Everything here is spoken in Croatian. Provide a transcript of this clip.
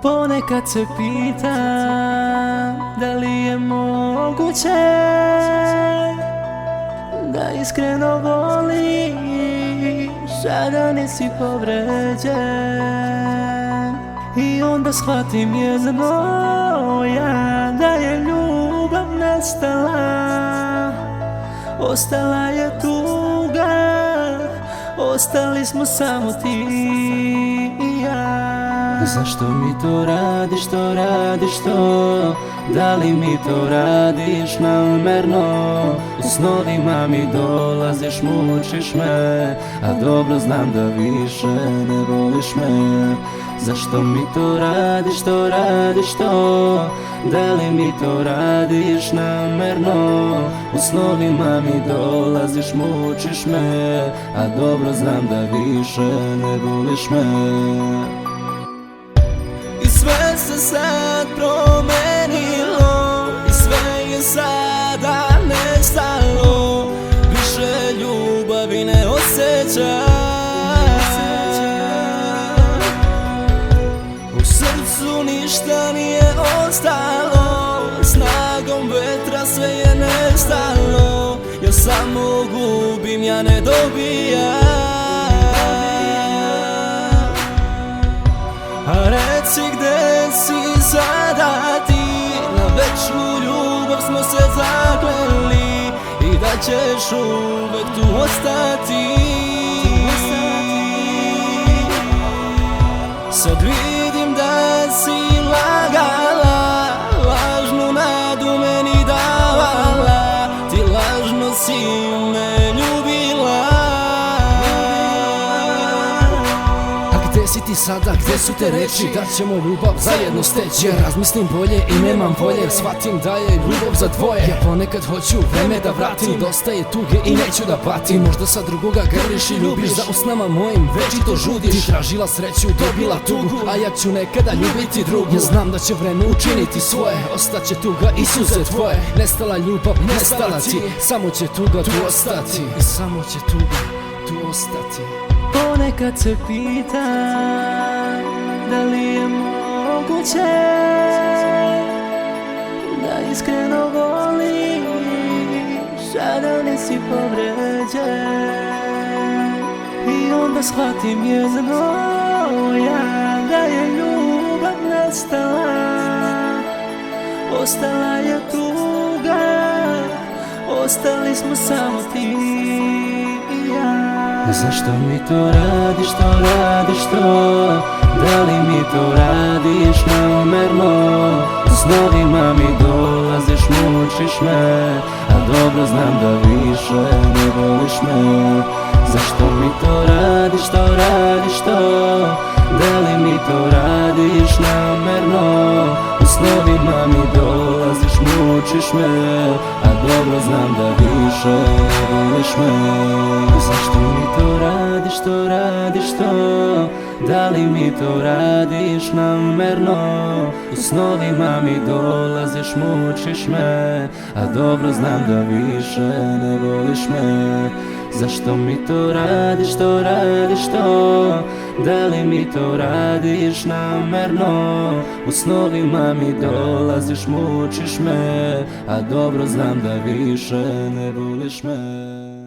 Ponekad se pitam da li je moguće da iskreno voliš, a da nisi povređen. I onda shvatim ja da je ljubav nestala. Ostala je tuga, ostali smo samo ti i ja. Zašto mi to radiš, to? Da li mi to radiš namerno? U snovima mi dolaziš, mučiš me, a dobro znam da više ne voliš me. Zašto mi to radiš, to? Da li mi to radiš namerno? U snovima mi dolaziš, mučiš me, a dobro znam da više ne voliš me. I sve se sad promenilo, i sve je sada nestalo. Više ljubavi ne osjećam, u srcu ništa nije ostalo. Snagom vetra sve je nestalo. Ja samo gubim, ja ne dobijam. A reci gde si sada ti, na večnu ljubav smo se zakleli, i da ćeš uvek tu ostati. Sad vidim da si lagala, lažnu nadu meni davala, ti lažno si me ljubila. Gde si ti sada, gde su te reči da ćemo ljubav zajedno steći? Ja razmislim bolje i nemam volje, shvatim da je ljubav za dvoje. Ja ponekad hoću vreme da vratim, dosta je tuge i neću da patim. Možda sad drugoga grliš i ljubiš, za usnama mojim večito žudiš. Ti tražila sreću, dobila tugu, a ja ću nekada ljubiti drugu. Ja znam da će vreme učiniti svoje, ostaće tuga i suze tvoje. Nestala ljubav, nestala ti, samo će tuga tu ostati. I samo će tuga tu ostati. Ponekad se pitam da li je moguće da iskreno voliš, a da nisi povređen. I onda shvatim ja da je ljubav nestala. Ostala je tuga, ostali smo samo ti i ja. Zašto mi to radiš, to? Da li mi to radiš namerno? U snovima mi dolaziš, mučiš me, a dobro znam da više ne voliš me. Zašto mi to radiš, to? Da li mi to radiš namerno? U snovima mi dolaziš, mučiš me, a dobro znam da više ne voliš me. Zašto mi to radiš, to? Da li mi to radiš namerno? U snovima mi dolaziš, mučiš me, a dobro znam da više ne voliš me. Zašto mi to radiš, to? Da li mi to radiš namerno? U snovima mi dolaziš, mučiš me, a dobro znam da više ne voliš me.